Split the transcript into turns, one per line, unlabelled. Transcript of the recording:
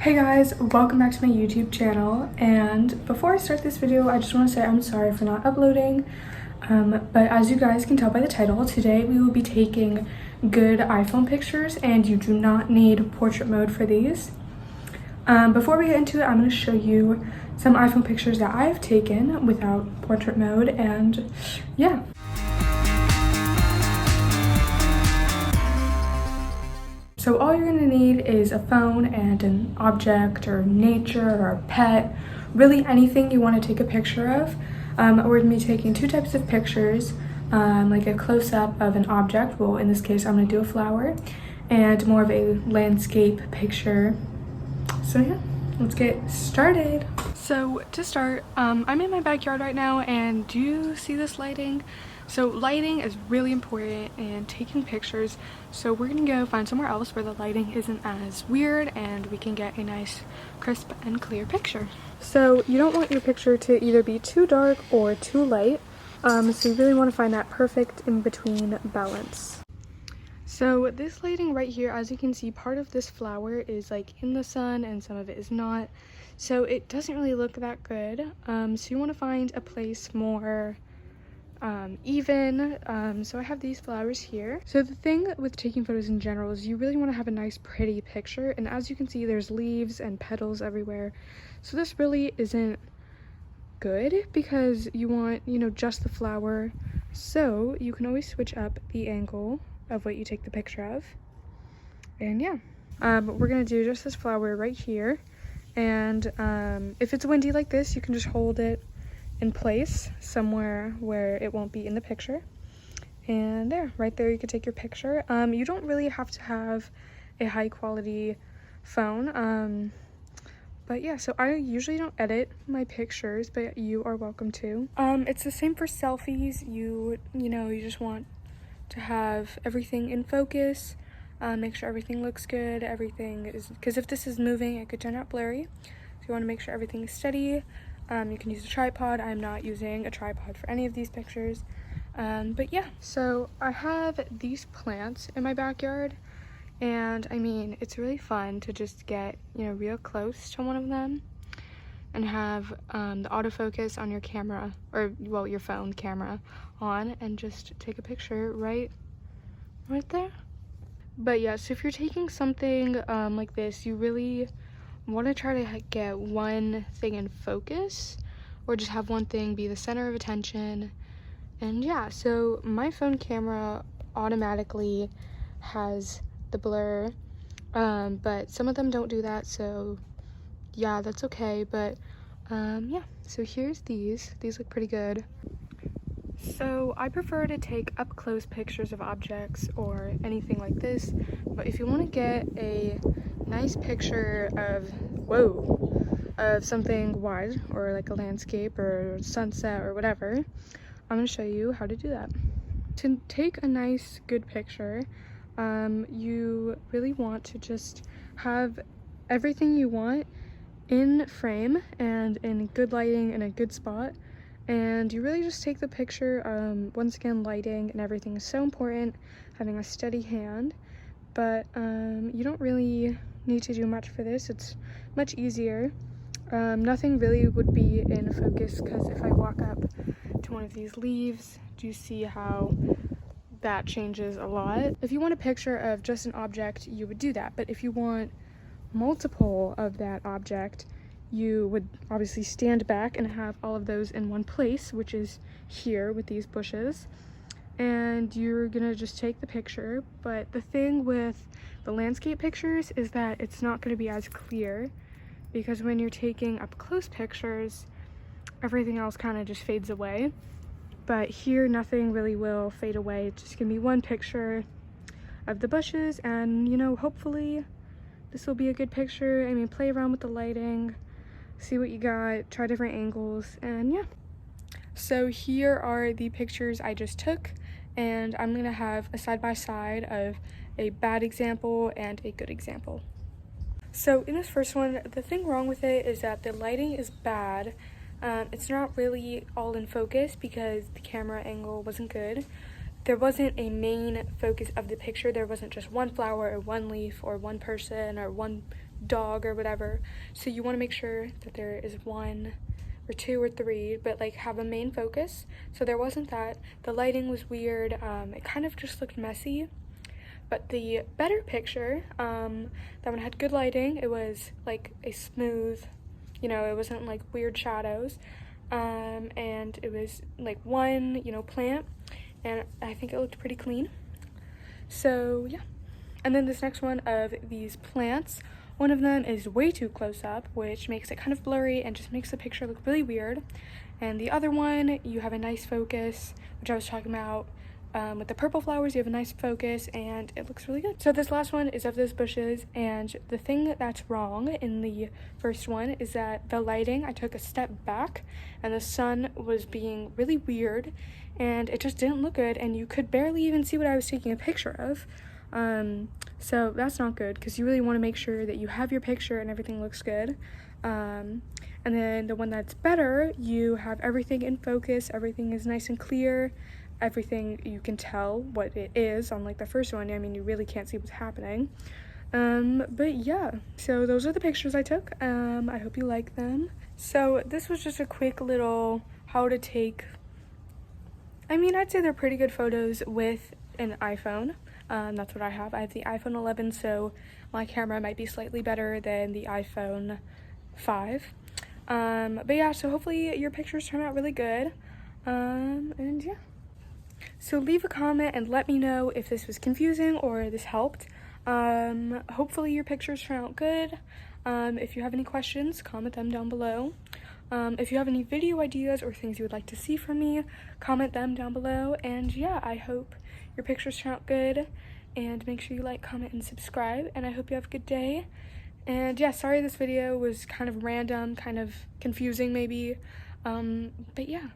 Hey guys, welcome back to my YouTube channel, and before I start this video I just want to say I'm sorry for not uploading, but as you guys can tell by the title, today we will be taking good iPhone pictures and you do not need portrait mode for these. Before we get into it, I'm going to show you some iPhone pictures that I've taken without portrait mode, and yeah. So all you're gonna need is a phone and an object or nature or a pet, really anything you want to take a picture of. We're gonna be taking two types of pictures, like a close-up of an object, well in this case I'm gonna do a flower, and more of a landscape picture. So yeah, let's get started. So to start, I'm in my backyard right now, and do you see this lighting? So lighting is really important in taking pictures, so we're gonna go find somewhere else where the lighting isn't as weird and we can get a nice crisp and clear picture. So you don't want your picture to either be too dark or too light, so you really want to find that perfect in-between balance. So this lighting right here, as you can see, part of this flower is like in the sun and some of it is not, so it doesn't really look that good. So you want to find a place more even. So I have these flowers here. So the thing with taking photos in general is you really want to have a nice pretty picture, and as you can see there's leaves and petals everywhere, so this really isn't good because you want, you know, just the flower. So you can always switch up the angle of what you take the picture of, and yeah, but we're gonna do just this flower right here, and if it's windy like this you can just hold it in place somewhere where it won't be in the picture, and there, right there, you can take your picture. You don't really have to have a high quality phone, but yeah, so I usually don't edit my pictures, but you are welcome to. It's the same for selfies. You know, you just want to have everything in focus, make sure everything looks good, everything is, because if this is moving it could turn out blurry, so you want to make sure everything is steady. You can use a tripod. I'm not using a tripod for any of these pictures, but yeah. So I have these plants in my backyard, and I mean, it's really fun to just get, you know, real close to one of them and have the autofocus on your camera, or well, your phone camera on, and just take a picture right there. But yeah, so if you're taking something like this, you really want to try to get one thing in focus, or just have one thing be the center of attention. And yeah, so my phone camera automatically has the blur, but some of them don't do that, so yeah, that's okay. But yeah, so here's these look pretty good. So I prefer to take up close pictures of objects or anything like this, but if you want to get a nice picture of something wide, or like a landscape or sunset or whatever, I'm going to show you how to do that. To take a nice good picture, you really want to just have everything you want in frame and in good lighting in a good spot, and you really just take the picture. Once again, lighting and everything is so important, having a steady hand, but you don't really need to do much for this. It's much easier. Nothing really would be in focus, because if I walk up to one of these leaves, do you see how that changes a lot? If you want a picture of just an object, you would do that, but if you want multiple of that object, you would obviously stand back and have all of those in one place, which is here with these bushes, and you're gonna just take the picture. But the thing with the landscape pictures is that it's not going to be as clear, because when you're taking up close pictures, everything else kind of just fades away. But here, nothing really will fade away. It's just gonna be one picture of the bushes, and you know, hopefully this will be a good picture. I mean, play around with the lighting, see what you got, try different angles, and yeah. So here are the pictures I just took, and I'm gonna have a side-by-side of a bad example and a good example. So in this first one, the thing wrong with it is that the lighting is bad. It's not really all in focus because the camera angle wasn't good. There wasn't a main focus of the picture. There wasn't just one flower or one leaf or one person or one dog or whatever. So you want to make sure that there is 1 or 2 or 3, but like have a main focus. So there wasn't that. The lighting was weird. It kind of just looked messy. But the better picture, that one had good lighting. It was like a smooth, you know, it wasn't like weird shadows. And it was like one, you know, plant, and I think it looked pretty clean. So yeah. And then this next one of these plants, one of them is way too close up, which makes it kind of blurry and just makes the picture look really weird. And the other one, you have a nice focus, which I was talking about. With the purple flowers, you have a nice focus and it looks really good. So this last one is of those bushes, and the thing that's wrong in the first one is that the lighting, I took a step back and the sun was being really weird and it just didn't look good, and you could barely even see what I was taking a picture of. So that's not good, because you really want to make sure that you have your picture and everything looks good. And then the one that's better, you have everything in focus, everything is nice and clear, everything, you can tell what it is. On like the first one, I mean, you really can't see what's happening. But yeah, so those are the pictures I took. I hope you like them. So this was just a quick little how to take, I mean, I'd say they're pretty good photos with an iPhone. That's what I have. I have the iPhone 11, so my camera might be slightly better than the iPhone 5. But yeah, so hopefully your pictures turn out really good. And yeah. So leave a comment and let me know if this was confusing or this helped. Hopefully your pictures turn out good. If you have any questions, comment them down below. If you have any video ideas or things you would like to see from me, comment them down below. And yeah, I hope your pictures turn out good, and make sure you like, comment, and subscribe. And I hope you have a good day. And yeah, sorry this video was kind of random, kind of confusing maybe. But yeah.